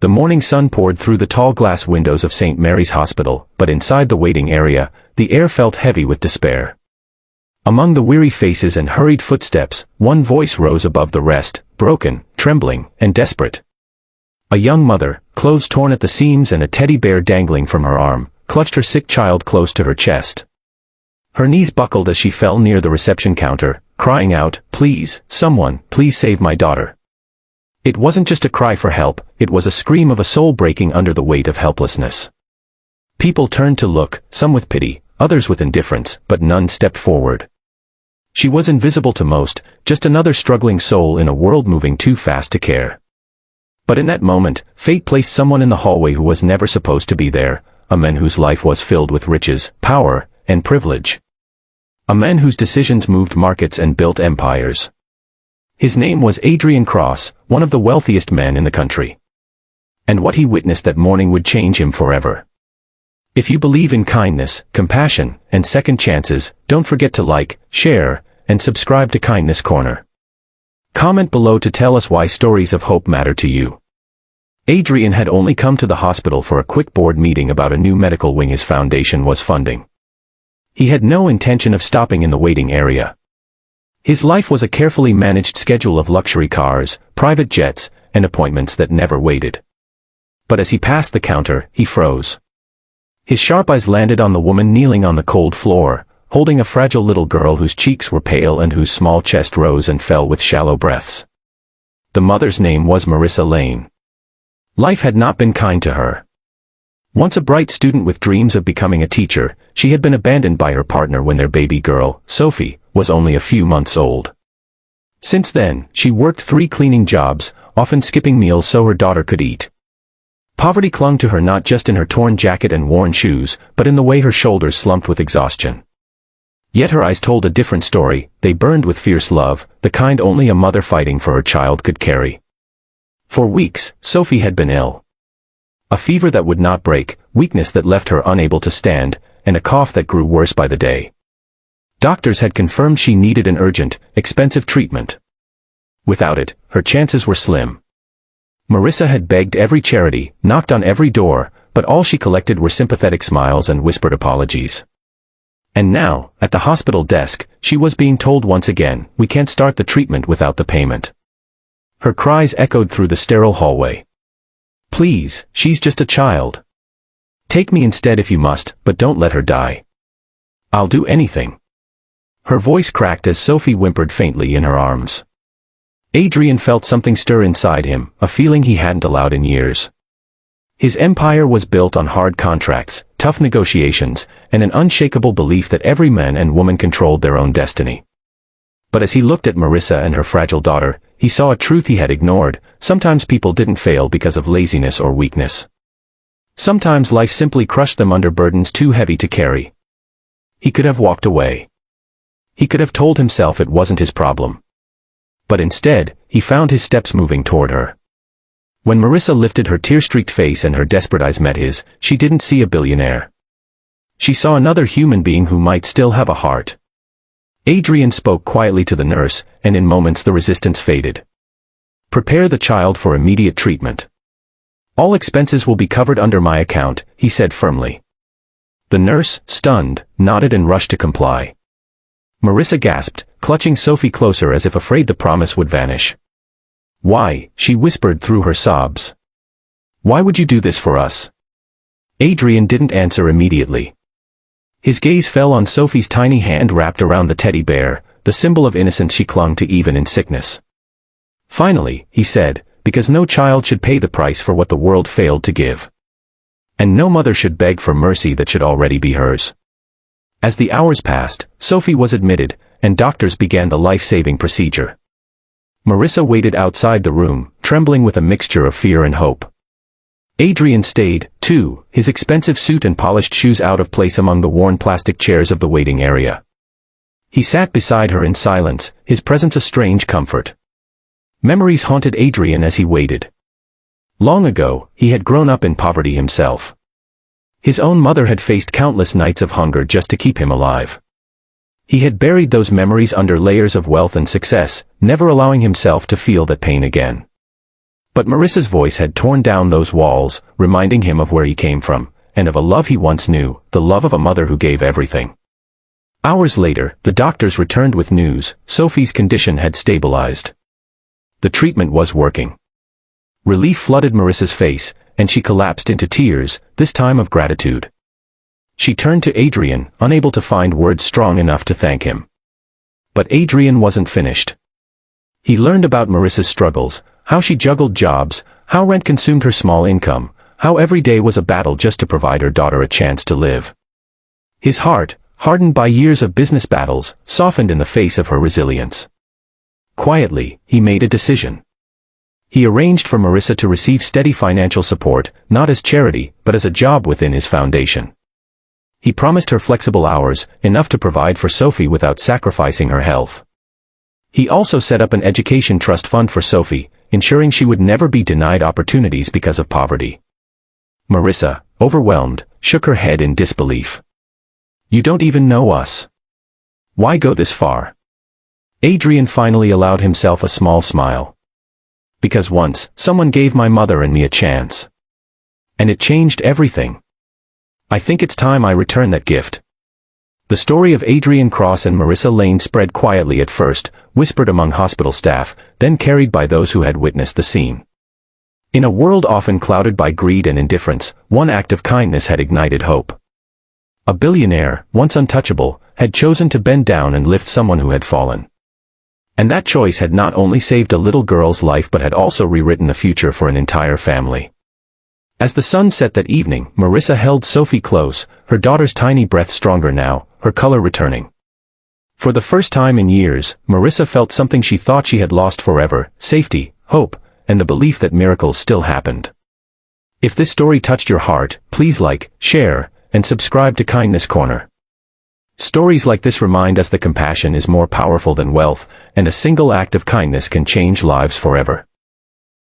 The morning sun poured through the tall glass windows of St. Mary's Hospital, but inside the waiting area, the air felt heavy with despair. Among the weary faces and hurried footsteps, one voice rose above the rest, broken, trembling, and desperate. A young mother, clothes torn at the seams and a teddy bear dangling from her arm, clutched her sick child close to her chest. Her knees buckled as she fell near the reception counter, crying out, "Please, someone, please save my daughter." It wasn't just a cry for help, it was a scream of a soul breaking under the weight of helplessness. People turned to look, some with pity, others with indifference, but none stepped forward. She was invisible to most, just another struggling soul in a world moving too fast to care. But in that moment, fate placed someone in the hallway who was never supposed to be there, a man whose life was filled with riches, power, and privilege. A man whose decisions moved markets and built empires. His name was Adrian Cross, one of the wealthiest men in the country. And what he witnessed that morning would change him forever. If you believe in kindness, compassion, and second chances, don't forget to like, share, and subscribe to Kindness Corner. Comment below to tell us why stories of hope matter to you. Adrian had only come to the hospital for a quick board meeting about a new medical wing his foundation was funding. He had no intention of stopping in the waiting area. His life was a carefully managed schedule of luxury cars, private jets, and appointments that never waited. But as he passed the counter, he froze. His sharp eyes landed on the woman kneeling on the cold floor, holding a fragile little girl whose cheeks were pale and whose small chest rose and fell with shallow breaths. The mother's name was Marissa Lane. Life had not been kind to her. Once a bright student with dreams of becoming a teacher, she had been abandoned by her partner when their baby girl, Sophie, was only a few months old. Since then, she worked 3 cleaning jobs, often skipping meals so her daughter could eat. Poverty clung to her not just in her torn jacket and worn shoes, but in the way her shoulders slumped with exhaustion. Yet her eyes told a different story, they burned with fierce love, the kind only a mother fighting for her child could carry. For weeks, Sophie had been ill. A fever that would not break, weakness that left her unable to stand, and a cough that grew worse by the day. Doctors had confirmed she needed an urgent, expensive treatment. Without it, her chances were slim. Marissa had begged every charity, knocked on every door, but all she collected were sympathetic smiles and whispered apologies. And now, at the hospital desk, she was being told once again, "We can't start the treatment without the payment." Her cries echoed through the sterile hallway. "Please, she's just a child. Take me instead if you must, but don't let her die. I'll do anything." Her voice cracked as Sophie whimpered faintly in her arms. Adrian felt something stir inside him, a feeling he hadn't allowed in years. His empire was built on hard contracts, tough negotiations, and an unshakable belief that every man and woman controlled their own destiny. But as he looked at Marissa and her fragile daughter, he saw a truth he had ignored: sometimes people didn't fail because of laziness or weakness. Sometimes life simply crushed them under burdens too heavy to carry. He could have walked away. He could have told himself it wasn't his problem. But instead, he found his steps moving toward her. When Marissa lifted her tear-streaked face and her desperate eyes met his, she didn't see a billionaire. She saw another human being who might still have a heart. Adrian spoke quietly to the nurse, and in moments the resistance faded. "Prepare the child for immediate treatment. All expenses will be covered under my account," he said firmly. The nurse, stunned, nodded and rushed to comply. Marissa gasped, clutching Sophie closer as if afraid the promise would vanish. "Why?" she whispered through her sobs. "Why would you do this for us?" Adrian didn't answer immediately. His gaze fell on Sophie's tiny hand wrapped around the teddy bear, the symbol of innocence she clung to even in sickness. Finally, he said, "Because no child should pay the price for what the world failed to give. And no mother should beg for mercy that should already be hers." As the hours passed, Sophie was admitted, and doctors began the life-saving procedure. Marissa waited outside the room, trembling with a mixture of fear and hope. Adrian stayed, too, his expensive suit and polished shoes out of place among the worn plastic chairs of the waiting area. He sat beside her in silence, his presence a strange comfort. Memories haunted Adrian as he waited. Long ago, he had grown up in poverty himself. His own mother had faced countless nights of hunger just to keep him alive. He had buried those memories under layers of wealth and success, never allowing himself to feel that pain again. But Marissa's voice had torn down those walls, reminding him of where he came from, and of a love he once knew, the love of a mother who gave everything. Hours later, the doctors returned with news. Sophie's condition had stabilized. The treatment was working. Relief flooded Marissa's face, and she collapsed into tears, this time of gratitude. She turned to Adrian, unable to find words strong enough to thank him. But Adrian wasn't finished. He learned about Marissa's struggles, how she juggled jobs, how rent consumed her small income, how every day was a battle just to provide her daughter a chance to live. His heart, hardened by years of business battles, softened in the face of her resilience. Quietly, he made a decision. He arranged for Marissa to receive steady financial support, not as charity, but as a job within his foundation. He promised her flexible hours, enough to provide for Sophie without sacrificing her health. He also set up an education trust fund for Sophie, ensuring she would never be denied opportunities because of poverty. Marissa, overwhelmed, shook her head in disbelief. "You don't even know us. Why go this far?" Adrian finally allowed himself a small smile. "Because once, someone gave my mother and me a chance. And it changed everything. I think it's time I return that gift." The story of Adrian Cross and Marissa Lane spread quietly at first, whispered among hospital staff, then carried by those who had witnessed the scene. In a world often clouded by greed and indifference, one act of kindness had ignited hope. A billionaire, once untouchable, had chosen to bend down and lift someone who had fallen. And that choice had not only saved a little girl's life but had also rewritten the future for an entire family. As the sun set that evening, Marissa held Sophie close, her daughter's tiny breath stronger now, her color returning. For the first time in years, Marissa felt something she thought she had lost forever: safety, hope, and the belief that miracles still happened. If this story touched your heart, please like, share, and subscribe to Kindness Corner. Stories like this remind us that compassion is more powerful than wealth, and a single act of kindness can change lives forever.